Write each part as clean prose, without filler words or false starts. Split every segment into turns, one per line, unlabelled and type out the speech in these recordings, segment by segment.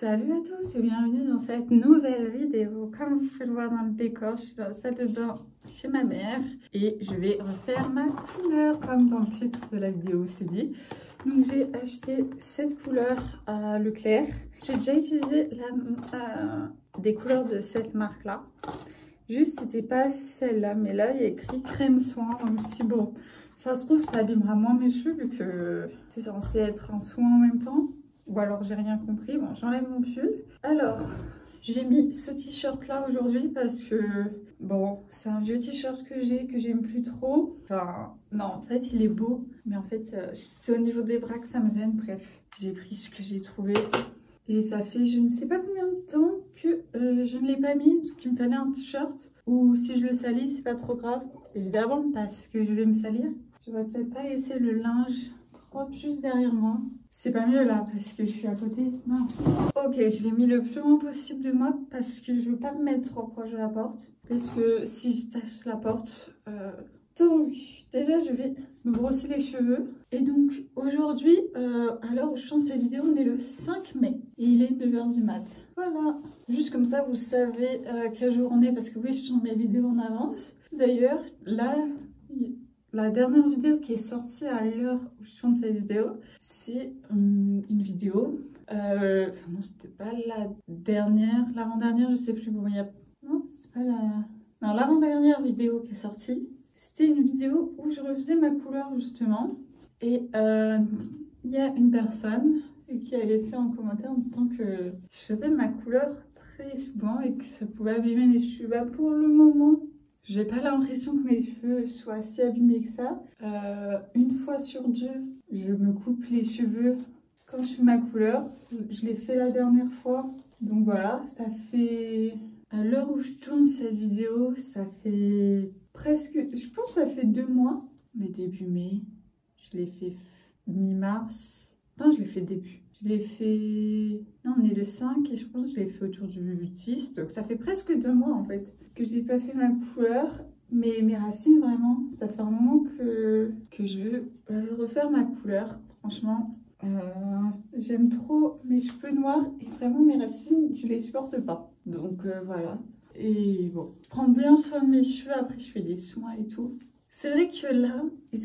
Salut à tous et bienvenue dans cette nouvelle vidéo. Comme vous pouvez le voir dans le décor, je suis dans la salle de bain chez ma mère et je vais refaire ma couleur comme dans le titre de la vidéo c'est dit. Donc j'ai acheté cette couleur à Leclerc. J'ai déjà utilisé des couleurs de cette marque là. Juste c'était pas celle-là, mais là il y a écrit crème soin. Donc je me suis dit bon, ça se trouve ça abîmera moins mes cheveux vu que c'est censé être un soin en même temps. Ou alors j'ai rien compris. Bon, j'enlève mon pull. Alors, j'ai mis ce t-shirt là aujourd'hui parce que, bon, c'est un vieux t-shirt que j'aime plus trop. Enfin, non, en fait, il est beau. Mais en fait, c'est au niveau des bras que ça me gêne. Bref, j'ai pris ce que j'ai trouvé. Et ça fait je ne sais pas combien de temps que je ne l'ai pas mis. Donc, il me fallait un t-shirt. Ou si je le salis, c'est pas trop grave. Évidemment, parce que je vais me salir. Je vais peut-être pas laisser le linge propre juste derrière moi. C'est pas mieux là parce que je suis à côté. Mince. Ok, je l'ai mis le plus loin possible de moi parce que je veux pas me mettre trop proche de la porte. Parce que si je tâche la porte, donc déjà je vais me brosser les cheveux. Et donc aujourd'hui, à l'heure où je tourne cette vidéo, on est le 5 mai. Et il est 9 h du mat. Voilà. Juste comme ça, vous savez quel jour on est parce que oui, je tourne mes vidéos en avance. D'ailleurs, là, la dernière vidéo qui est sortie à l'heure où je tourne cette vidéo, c'est une vidéo. Enfin non, c'était pas la dernière, l'avant-dernière, je sais plus. Bon, il y a... Non, c'est pas la... Non, l'avant-dernière vidéo qui est sortie, c'était une vidéo où je refaisais ma couleur justement. Et il y a une personne qui a laissé en commentaire en disant que je faisais ma couleur très souvent et que ça pouvait abîmer mes cheveux. Bah, pour le moment, j'ai pas l'impression que mes cheveux soient si abîmés que ça. Une fois sur deux, je me coupe les cheveux quand je fais ma couleur. Je l'ai fait la dernière fois. Donc voilà, ça fait... À l'heure où je tourne cette vidéo, ça fait presque... Je pense que ça fait 2 mois. On est début mai. Je l'ai fait mi-mars. Non, je l'ai fait début. Je l'ai fait... Non, on est le 5 et je pense que je l'ai fait autour du 6. Donc ça fait presque 2 mois en fait que j'ai pas fait ma couleur. Mais mes racines, vraiment, ça fait un moment que je veux refaire ma couleur. Franchement, j'aime trop mes cheveux noirs et vraiment mes racines, je les supporte pas. Donc voilà. Et bon, je prends bien soin de mes cheveux. Après, je fais des soins et tout. C'est vrai que là, ils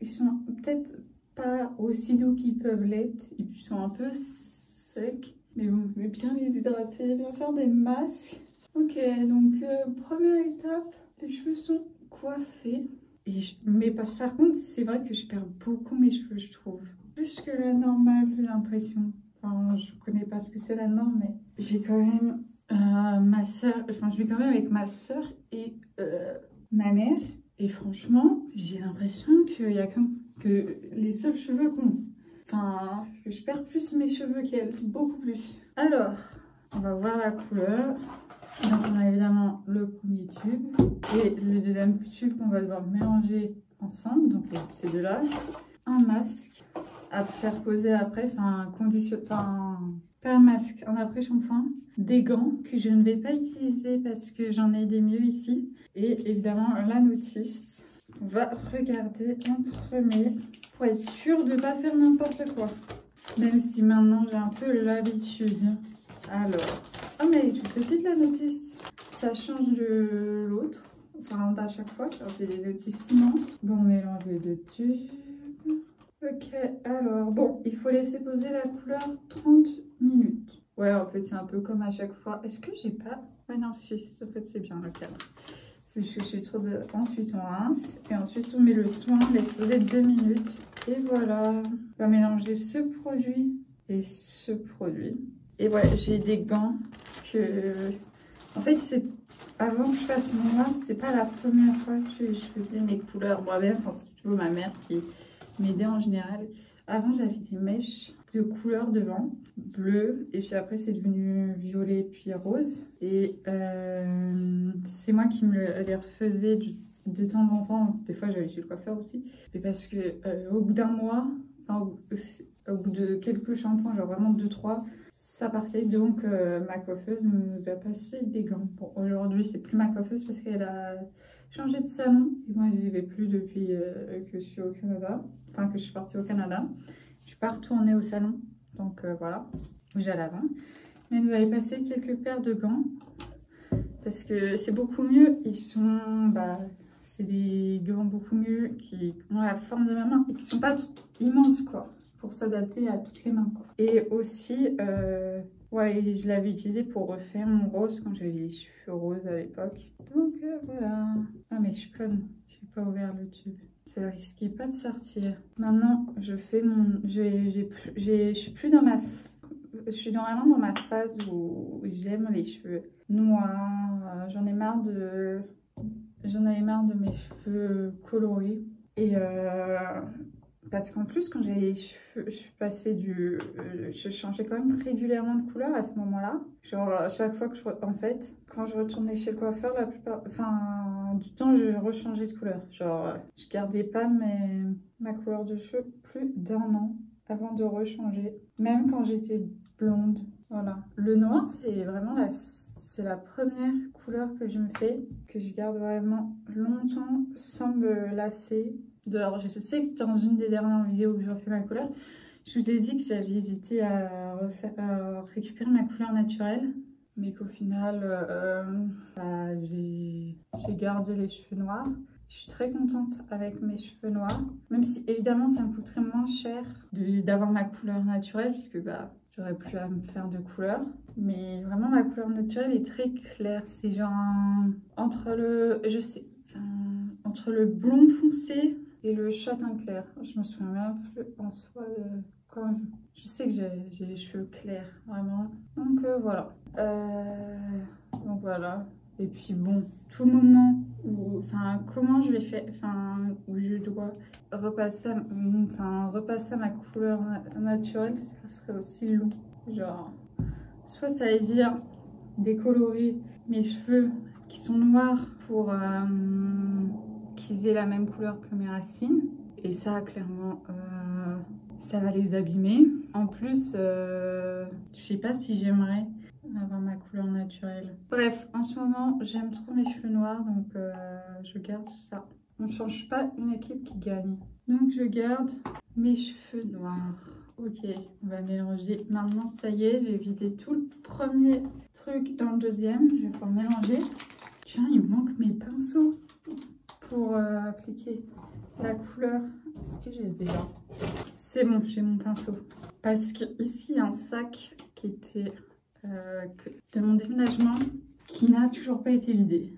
sont peut-être pas aussi doux qu'ils peuvent l'être. Ils sont un peu secs. Mais bon, je vais bien les hydrater, bien faire des masques. Ok, donc première étape, les cheveux sont coiffés. Mais par contre, c'est vrai que je perds beaucoup mes cheveux, je trouve. Plus que la normale, j'ai l'impression. Enfin, je connais pas ce que c'est la norme, mais j'ai quand même ma soeur. Enfin, je vais quand même avec ma soeur et ma mère. Et franchement, j'ai l'impression qu'il y a que les seuls cheveux qu'on... Enfin, que je perds plus mes cheveux qu'elle, beaucoup plus. Alors, on va voir la couleur. Donc on a évidemment le premier tube et le deuxième tube qu'on va devoir mélanger ensemble. Donc ces deux-là. Un masque à faire poser après, enfin pas un masque, un après-shampoing. Des gants que je ne vais pas utiliser parce que j'en ai des mieux ici. Et évidemment la notice. On va regarder en premier pour être sûr de ne pas faire n'importe quoi. Même si maintenant j'ai un peu l'habitude. Alors... Ah mais elle est toute petite la notice. Ça change de l'autre. Enfin à chaque fois, j'ai des notices immenses. Bon, on mélange les deux tubes. Ok, alors bon, il faut laisser poser la couleur 30 minutes. Ouais, en fait c'est un peu comme à chaque fois. Est-ce que j'ai pas... Ah non, si, en fait c'est bien le cas. Je suis trop de... Ensuite on rince. Et ensuite on met le soin, on laisse poser 2 minutes. Et voilà. On va mélanger ce produit et ce produit. Et ouais, j'ai des gants que... En fait, c'est... Avant que je fasse mon noir, c'était pas la première fois que je faisais mes couleurs moi-même. Enfin, c'est plutôt ma mère qui m'aidait en général. Avant, j'avais des mèches de couleurs devant, bleu, et puis après, c'est devenu violet, puis rose. Et c'est moi qui les refaisais de temps en temps. Des fois, j'avais chez le coiffeur aussi. Mais parce que au bout d'un mois, enfin, au bout de quelques shampoings, genre vraiment 2-3, ça partait. Donc ma coiffeuse nous a passé des gants. Bon, aujourd'hui c'est plus ma coiffeuse parce qu'elle a changé de salon et moi j'y vais plus depuis que je suis au Canada, enfin que je suis partie au Canada. Je suis pas retournée au salon, donc voilà. rouge à lavande. Mais nous allons passer quelques paires de gants parce que c'est beaucoup mieux. Ils sont, c'est des gants beaucoup mieux qui ont la forme de ma main et qui sont pas immenses quoi, pour s'adapter à toutes les mains quoi. Et aussi, ouais, je l'avais utilisé pour refaire mon rose quand j'avais les cheveux roses à l'époque. Donc voilà. Ah mais je suis conne, j'ai pas ouvert le tube. Ça risquait pas de sortir. Maintenant, je fais mon, je suis plus dans ma, je suis vraiment dans ma phase où j'aime les cheveux noirs. J'en ai marre de mes cheveux colorés. Et parce qu'en plus, quand j'avais les cheveux, je suis passée je changeais quand même régulièrement de couleur à ce moment-là. Genre, à chaque fois que en fait, quand je retournais chez le coiffeur, la plupart, du temps, je rechangeais de couleur. Genre, je gardais pas ma couleur de cheveux plus d'un an avant de rechanger. Même quand j'étais blonde. Voilà. Le noir, c'est vraiment c'est la première couleur que je me fais, que je garde vraiment longtemps sans me lasser. Alors, je sais que dans une des dernières vidéos où je refais ma couleur, je vous ai dit que j'avais hésité à récupérer ma couleur naturelle, mais qu'au final, j'ai gardé les cheveux noirs. Je suis très contente avec mes cheveux noirs, même si évidemment ça me coûterait moins cher d'avoir ma couleur naturelle, puisque j'aurais plus à me faire de couleur. Mais vraiment ma couleur naturelle est très claire. C'est genre entre le blond foncé et le châtain clair. Je me souviens même plus en soi de quand je sais que j'ai les cheveux clairs, vraiment. Donc voilà. Donc voilà. Et puis bon, tout le moment où, comment je vais faire, où je dois repasser à ma couleur naturelle, ça serait aussi long. Genre, soit ça veut dire décolorer mes cheveux qui sont noirs pour qu'ils aient la même couleur que mes racines. Et ça, clairement, ça va les abîmer. En plus, je sais pas si j'aimerais avoir ma couleur naturelle. Bref, en ce moment, j'aime trop mes cheveux noirs, donc je garde ça. On ne change pas une équipe qui gagne. Donc, je garde mes cheveux noirs. Ok, on va mélanger. Maintenant, ça y est, j'ai vidé tout le premier truc dans le deuxième. Je vais pouvoir mélanger. Tiens, il me manque mes pinceaux pour appliquer la couleur. Est-ce que j'ai déjà? C'est bon, j'ai mon pinceau. Parce qu'ici, il y a un sac qui était de mon déménagement qui n'a toujours pas été vidé.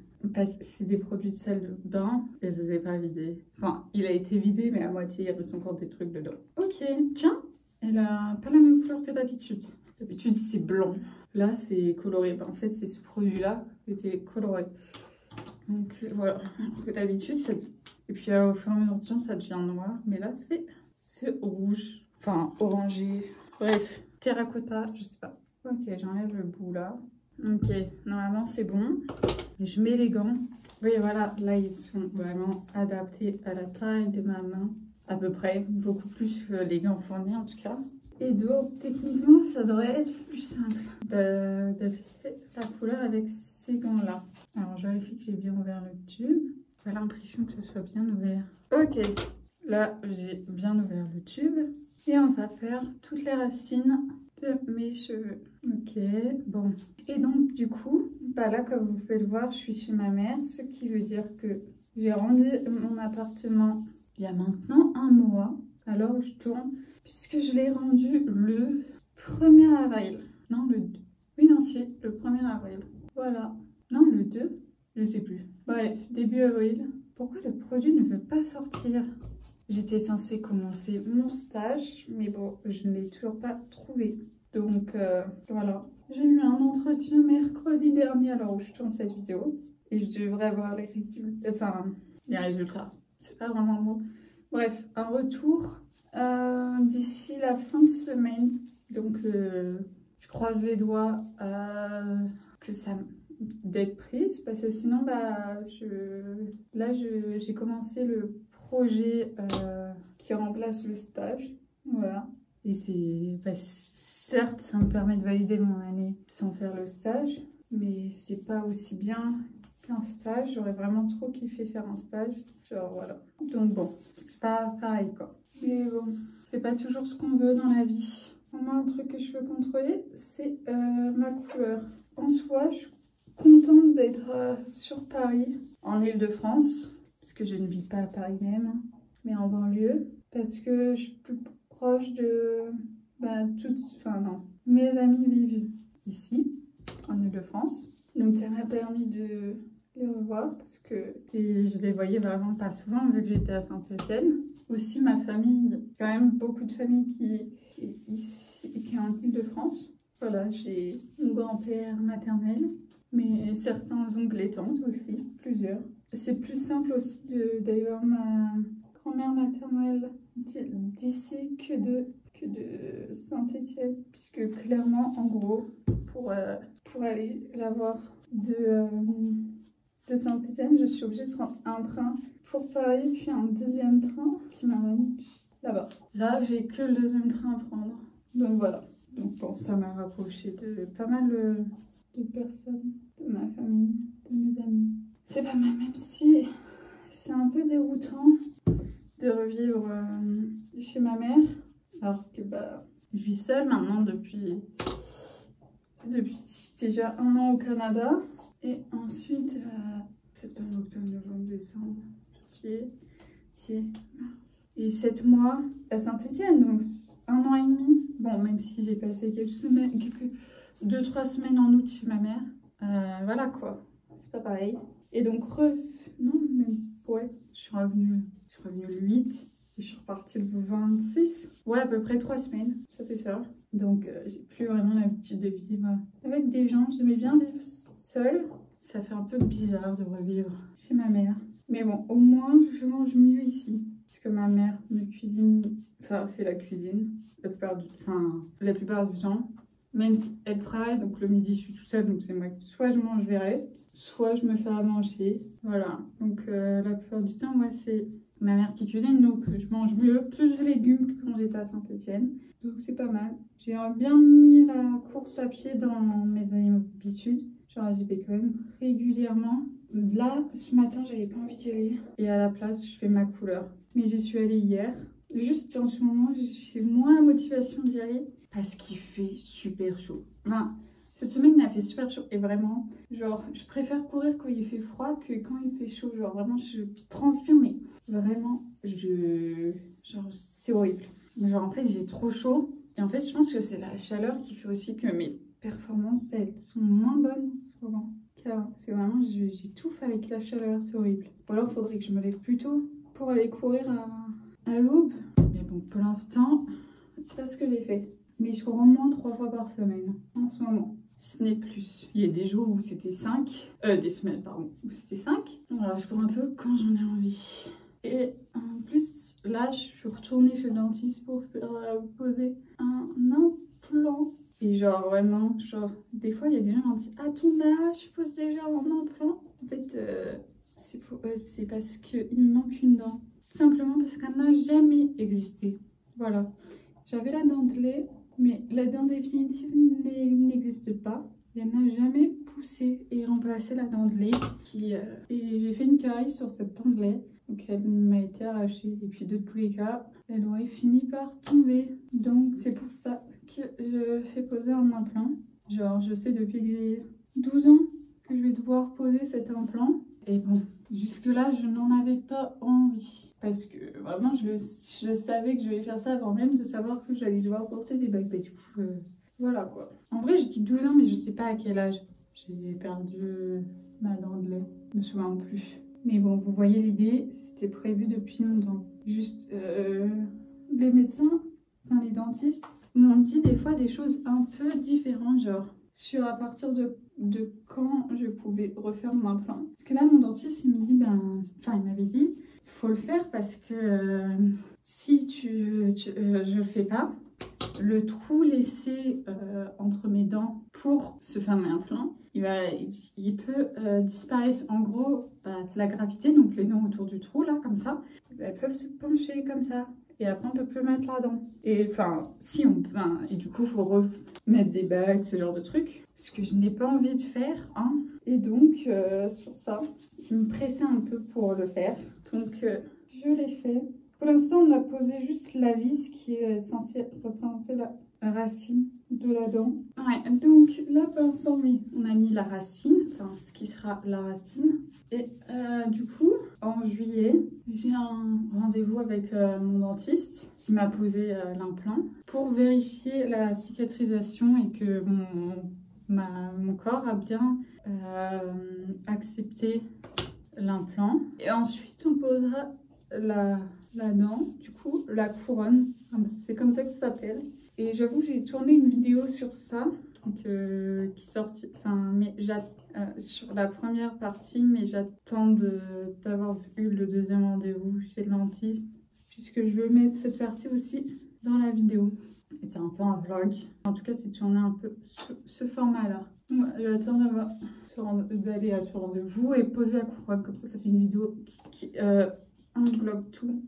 C'est des produits de salle de bain et je ne les ai pas vidés. Enfin, il a été vidé, mais à moitié, il reste encore des trucs dedans. Ok, tiens, elle a pas la même couleur que d'habitude. D'habitude, c'est blanc. Là, c'est coloré. En fait, c'est ce produit-là qui était coloré. Donc voilà, d'habitude, et puis au fur et à mesure du temps, ça devient noir. Mais là, c'est rouge, enfin orangé. Bref, terracotta, je sais pas. Ok, j'enlève le bout là. Ok, normalement c'est bon. Je mets les gants. Oui, voilà, là ils sont vraiment adaptés à la taille de ma main, à peu près, beaucoup plus que les gants fournis en tout cas. Et donc, techniquement, ça devrait être plus simple de faire la couleur avec ces gants-là. Alors, je vérifie que j'ai bien ouvert le tube. J'ai l'impression que ce soit bien ouvert. Ok, là, j'ai bien ouvert le tube. Et on va faire toutes les racines de mes cheveux. Ok, bon. Et donc, du coup, là, comme vous pouvez le voir, je suis chez ma mère. Ce qui veut dire que j'ai rendu mon appartement il y a maintenant un mois, à l'heure où je tourne, puisque je l'ai rendu le 1er avril. Non, le 2. Oui, non, si, le 1er avril. Voilà. Non, le 2, je sais plus. Bref, début avril. Pourquoi le produit ne veut pas sortir? J'étais censée commencer mon stage, mais bon, je ne l'ai toujours pas trouvé. Donc, voilà. J'ai eu un entretien mercredi dernier, à l'heure où je tourne cette vidéo. Et je devrais avoir les résultats. Enfin, les résultats. C'est pas vraiment bon. Bref, un retour d'ici la fin de semaine. Donc, je croise les doigts que ça d'être prise. Parce que sinon, j'ai commencé le projet qui remplace le stage. Voilà. Et certes, ça me permet de valider mon année sans faire le stage. Mais c'est pas aussi bien qu'un stage. J'aurais vraiment trop kiffé faire un stage. Genre, voilà. Donc bon, c'est pas pareil, quoi. Mais bon, c'est pas toujours ce qu'on veut dans la vie. Vraiment, un truc que je veux contrôler, c'est ma couleur. En soi, je suis contente d'être sur Paris, en Île-de-France, parce que je ne vis pas à Paris même, mais en banlieue, parce que je suis plus proche de enfin non, mes amis vivent ici, en Île-de-France, donc ça m'a permis de les revoir, parce que je les voyais vraiment pas souvent, vu que j'étais à Saint-Étienne. Aussi ma famille, quand même beaucoup de familles qui est en Île-de-France. Voilà, j'ai mon grand-père maternel, mais certains oncles et tantes aussi, plusieurs. C'est plus simple aussi d'aller voir ma grand-mère maternelle d'ici que de Saint-Étienne, puisque clairement, en gros, pour aller la voir de Saint-Étienne, je suis obligée de prendre un train pour Paris, puis un deuxième train qui m'amène là-bas. Là, j'ai que le deuxième train à prendre. Donc voilà. Donc bon, ça m'a rapproché de pas mal de personnes, de ma famille, de mes amis. C'est pas mal, même si c'est un peu déroutant de revivre chez ma mère, alors que je vis seule maintenant depuis déjà 1 an au Canada. Et ensuite, septembre, octobre, novembre, décembre, janvier, mars. Et 7 mois à Saint-Étienne, donc 1 an et demi. Bon, même si j'ai passé quelques 2-3 semaines en août chez ma mère. Voilà quoi, c'est pas pareil. Et donc, non, même, ouais, je suis revenue le 8 et je suis repartie le 26. Ouais, à peu près 3 semaines, ça fait ça. Donc, j'ai plus vraiment l'habitude de vivre avec des gens. J'aimais bien vivre seule. Ça fait un peu bizarre de revivre chez ma mère. Mais bon, au moins, je mange mieux ici. Parce que ma mère me cuisine, enfin, fait la cuisine la plupart du temps. Même si elle travaille, donc le midi, je suis toute seule, donc c'est moi. Soit je mange les restes, soit je me fais à manger. Voilà. Donc, la plupart du temps, ouais, c'est ma mère qui cuisine, donc je mange mieux, plus de légumes que quand j'étais à Saint-Étienne. Donc, c'est pas mal. J'ai bien mis la course à pied dans mes habitudes. Genre, j'y vais quand même régulièrement. Là, ce matin, j'avais pas envie d'y aller. Et à la place, je fais ma couleur. Mais j'y suis allée hier. Juste en ce moment, j'ai moins la motivation d'y aller parce qu'il fait super chaud. Enfin, cette semaine, il a fait super chaud. Et vraiment, genre, je préfère courir quand il fait froid que quand il fait chaud. Genre, vraiment, je transpire, mais vraiment, genre, c'est horrible. Genre, en fait, j'ai trop chaud. Et en fait, je pense que c'est la chaleur qui fait aussi que mes performances, elles sont moins bonnes souvent. Parce que vraiment, j'étouffe avec la chaleur, c'est horrible. Ou alors, il faudrait que je me lève plus tôt pour aller courir à l'aube. Mais bon, pour l'instant, c'est pas ce que j'ai fait. Mais je cours au moins 3 fois par semaine en ce moment. Si ce n'est plus. Il y a des jours où c'était 5. Des semaines, pardon, où c'était 5. Voilà, je cours un peu quand j'en ai envie. Et en plus, là, je suis retournée chez le dentiste pour faire poser un implant. Et genre, vraiment, genre, des fois, il y a des gens qui me disent « À ton âge, je pose déjà un implant ?» En fait, c'est parce qu'il me manque une dent. Tout simplement parce qu'elle n'a jamais existé. Voilà. J'avais la dent de lait, mais la dent définitive n'existe pas. Et elle n'a jamais poussé et remplacé la dent de lait. Et j'ai fait une carie sur cette dent de lait. Donc elle m'a été arrachée. Et puis de tous les cas, elle aurait fini par tomber. Donc c'est pour ça que je fais poser un implant. Genre je sais depuis que j'ai 12 ans que je vais devoir poser cet implant. Et bon, jusque-là, je n'en avais pas envie. Parce que vraiment, je savais que je vais faire ça avant même de savoir que j'allais devoir porter des bagues. Du coup, voilà quoi. En vrai, je dis 12 ans, mais je sais pas à quel âge. J'ai perdu ma dent de lait. Je me souviens plus. Mais bon, vous voyez l'idée, c'était prévu depuis longtemps. Juste, les médecins, enfin les dentistes, m'ont dit des fois des choses un peu différentes, genre sur à partir de quand je pouvais refaire mon implant. Parce que là, mon dentiste, il me dit, il m'avait dit, faut le faire parce que si je le fais pas, le trou laissé entre mes dents pour ce fameux implant, il peut disparaître. En gros, c'est la gravité, donc les dents autour du trou, là, comme ça, elles peuvent se pencher comme ça. Et après, on peut plus mettre la dent. Et enfin, si on peut. Et du coup, il faut remettre des bagues, ce genre de trucs. Ce que je n'ai pas envie de faire. Hein. Et donc, sur ça, je me pressais un peu pour le faire. Donc, je l'ai fait. Pour l'instant, on a posé juste la vis qui est censée représenter racine de la dent. Ouais, donc là pour l'instant, oui, on a mis la racine, enfin ce qui sera la racine. Et du coup, en juillet, j'ai un rendez-vous avec mon dentiste qui m'a posé l'implant pour vérifier la cicatrisation et que mon corps a bien accepté l'implant. Et ensuite, on posera la dent, du coup, la couronne. C'est comme ça que ça s'appelle. Et j'avoue que j'ai tourné une vidéo sur ça, donc, qui sortit, enfin, mais sur la première partie, mais j'attends d'avoir eu le deuxième rendez-vous chez le dentiste, puisque je veux mettre cette partie aussi dans la vidéo. Et c'est un peu un vlog. En tout cas, c'est tourné un peu ce format-là. Ouais, j'attends d'aller à ce rendez-vous et poser la couronne. Comme ça fait une vidéo qui englobe tout.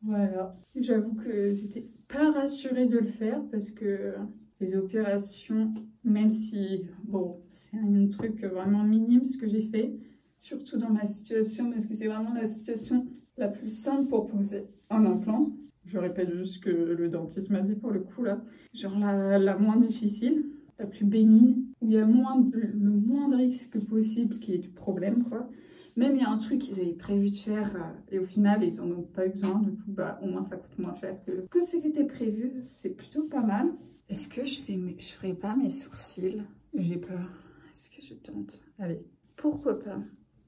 Voilà. J'avoue que j'étais pas rassurée de le faire parce que les opérations, même si, bon, c'est un truc vraiment minime ce que j'ai fait, surtout dans ma situation, parce que c'est vraiment la situation la plus simple pour poser un implant. Je répète juste ce que le dentiste m'a dit pour le coup là. Genre la moins difficile, la plus bénigne, où il y a le moins de risques possible qu'il y ait du problème quoi. Même il y a un truc qu'ils avaient prévu de faire et au final ils en ont pas eu besoin. Du coup bah au moins ça coûte moins cher que ce qui était prévu. C'est plutôt pas mal. Est-ce que je ferai pas mes sourcils? J'ai peur. Est-ce que je tente? Allez, pourquoi pas?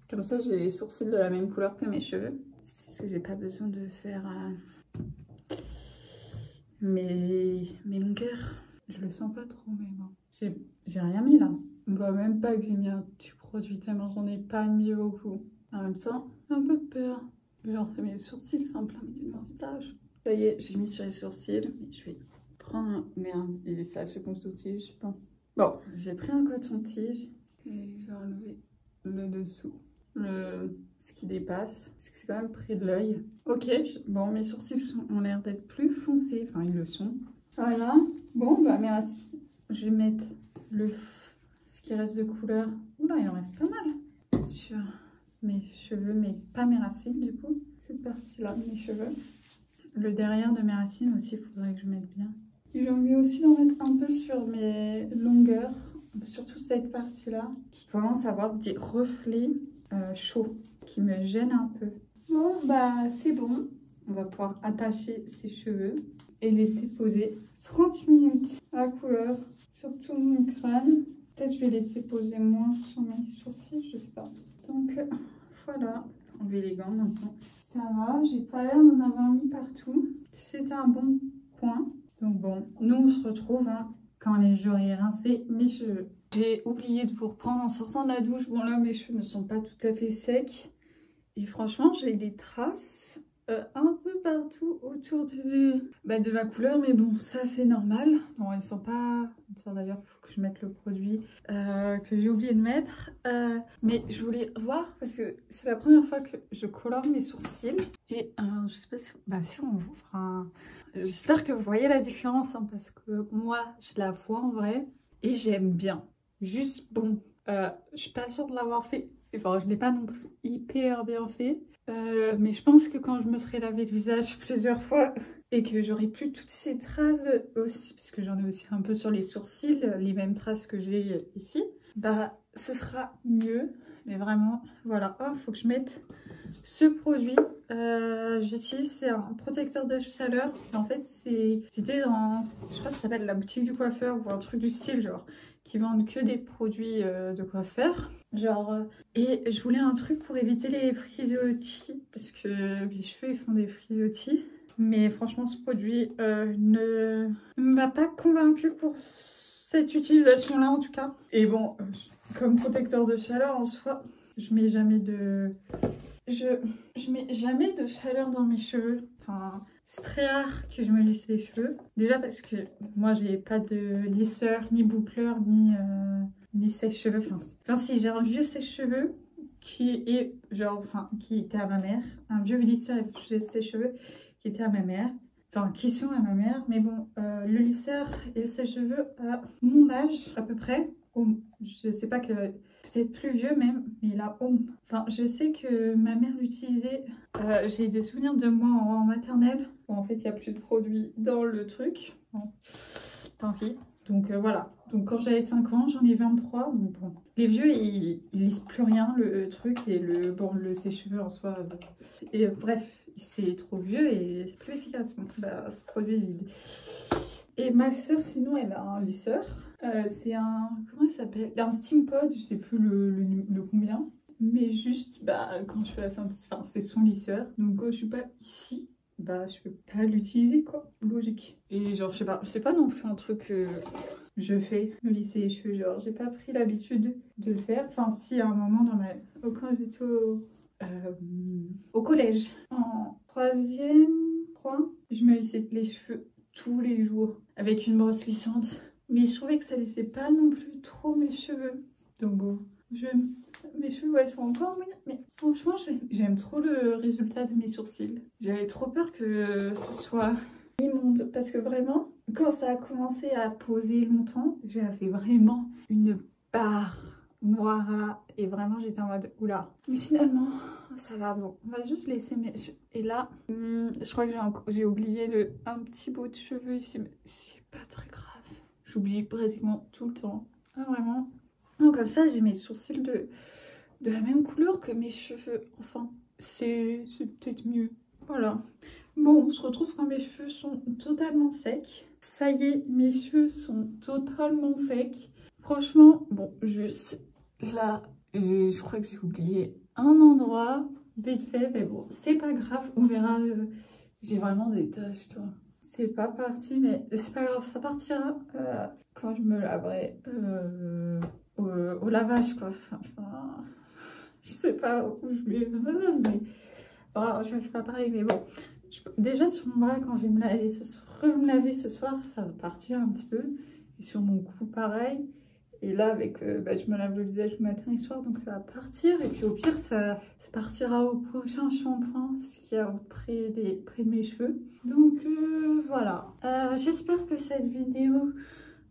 Comme ça j'ai les sourcils de la même couleur que mes cheveux. Parce que j'ai pas besoin de faire mes longueurs. Je le sens pas trop mais bon. J'ai rien mis là. Bah même pas que j'ai mis un petit produit tellement j'en ai pas mis beaucoup. En même temps, un peu peur. Genre c'est mes sourcils, c'est en plein milieu de mon visage. Ça y est, j'ai mis sur les sourcils. Mais je vais prendre un... Merde, il est sale ce coton-tige. Bon, j'ai pris un coton-tige et je vais enlever le dessous. Ce qui dépasse, parce que c'est quand même près de l'œil. Ok, bon, mes sourcils ont l'air d'être plus foncés, enfin ils le sont. Voilà, bon, bah mes racines, je vais mettre ce qui reste de couleur. Oula, il en reste pas mal sur mes cheveux, mais pas mes racines du coup. Cette partie-là de mes cheveux. Le derrière de mes racines aussi, il faudrait que je mette bien. J'ai envie aussi d'en mettre un peu sur mes longueurs, surtout cette partie-là, qui commence à avoir des reflets chauds, qui me gênent un peu. Bon, bah c'est bon. On va pouvoir attacher ses cheveux et laisser poser 30 minutes à couleur sur tout mon crâne. Peut-être je vais laisser poser moins sur mes sourcils, je sais pas. Donc voilà, enlever les gants maintenant. Ça va, j'ai pas l'air d'en avoir mis partout. C'était un bon point. Donc bon, nous on se retrouve quand j'aurai rincé mes cheveux. J'ai oublié de vous reprendre en sortant de la douche. Bon là mes cheveux ne sont pas tout à fait secs. Et franchement j'ai des traces un peu partout autour de ma couleur. Mais bon ça c'est normal. Non elles sont pas... D'ailleurs il faut que je mette le produit que j'ai oublié de mettre. Mais je voulais voir parce que c'est la première fois que je colore mes sourcils. Et je sais pas si on vous fera... J'espère que vous voyez la différence hein, parce que moi je la vois en vrai et j'aime bien. Juste bon, je suis pas sûre de l'avoir fait. Enfin, je l'ai pas non plus hyper bien fait. Mais je pense que quand je me serai lavé le visage plusieurs fois et que j'aurai plus toutes ces traces aussi, parce que j'en ai aussi un peu sur les sourcils, les mêmes traces que j'ai ici, bah ce sera mieux. Mais vraiment, voilà. Oh, faut que je mette ce produit. J'utilise, c'est un protecteur de chaleur. En fait, j'étais dans, je crois que ça s'appelle la boutique du coiffeur ou un truc du style, genre, qui vendent que des produits de coiffeur. Genre, et je voulais un truc pour éviter les frisottis, parce que mes cheveux ils font des frisottis. Mais franchement, ce produit ne m'a pas convaincue pour cette utilisation-là en tout cas. Et bon, comme protecteur de chaleur en soi, je mets jamais de... Je mets jamais de chaleur dans mes cheveux. Enfin, c'est très rare que je me lisse les cheveux. Déjà parce que moi, j'ai pas de lisseur, ni boucleur, ni sèche-cheveux. Enfin, si, j'ai un vieux sèche-cheveux qui est genre, enfin, qui était à ma mère. Un vieux lisseur et sèche-cheveux qui était à ma mère. Enfin, qui sont à ma mère. Mais bon, le lisseur et le sèche-cheveux à mon âge, à peu près. Je sais pas que... Peut-être plus vieux même, mais là, enfin, je sais que ma mère l'utilisait. J'ai des souvenirs de moi en maternelle. Bon, en fait, il n'y a plus de produits dans le truc. Bon. tant pis. Donc voilà, donc quand j'avais 5 ans, j'en ai 23, donc bon. Les vieux, ils lisent plus rien, le truc, et le sèche-cheveux en soi. Et bref, c'est trop vieux et c'est plus efficace, donc bah, ce produit est vide. Et ma soeur, sinon, elle a un lisseur. C'est un, comment il s'appelle? Un Steampod, je sais plus le combien. Mais juste, bah, quand je fais la synthèse, enfin, c'est son lisseur. Donc quand je suis pas ici, bah je peux pas l'utiliser quoi, logique. Et genre je sais pas, c'est pas non plus un truc que je fais, me lisser les cheveux, genre j'ai pas pris l'habitude de le faire. Enfin si à un moment dans ma, quand j'étais au collège, en 3e, je crois, je me lissais les cheveux tous les jours avec une brosse lissante. Mais je trouvais que ça lissait pas non plus trop mes cheveux. Donc bon, mes cheveux ouais, sont encore moyens, mais franchement j'aime trop le résultat de mes sourcils. J'avais trop peur que ce soit immonde parce que vraiment quand ça a commencé à poser longtemps, j'avais vraiment une barre noire là et vraiment j'étais en mode oula. Mais finalement ça va, bon on va juste laisser mes cheveux. Et là je crois que j'ai oublié un petit bout de cheveux ici, mais c'est pas très grave. J'oublie pratiquement tout le temps. Ah vraiment. Donc, comme ça j'ai mes sourcils de la même couleur que mes cheveux. Enfin, c'est peut-être mieux. Voilà. Bon, on se retrouve quand mes cheveux sont totalement secs. Ça y est, mes cheveux sont totalement secs. Franchement, bon, juste là, je crois que j'ai oublié un endroit vite fait. Mais bon, c'est pas grave, on verra. J'ai vraiment des taches, toi. C'est pas parti, mais c'est pas grave, ça partira quand je me laverai au lavage, quoi. Enfin, je sais pas où je vais, mais oh, j'arrive pas à parler, mais bon. Déjà sur mon bras, quand je vais me laver ce soir, ça va partir un petit peu. Et sur mon cou, pareil. Et là, avec, je me lave le visage matin et soir, donc ça va partir. Et puis au pire, ça partira au prochain shampoing, ce qu'il y a près de mes cheveux. Donc voilà. J'espère que cette vidéo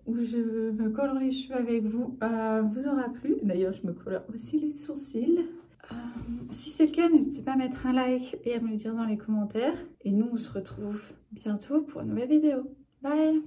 où je me colore les cheveux avec vous vous aura plu. D'ailleurs, je me colore aussi les sourcils. Si c'est le cas, n'hésitez pas à mettre un like et à me le dire dans les commentaires. Et nous, on se retrouve bientôt pour une nouvelle vidéo. Bye!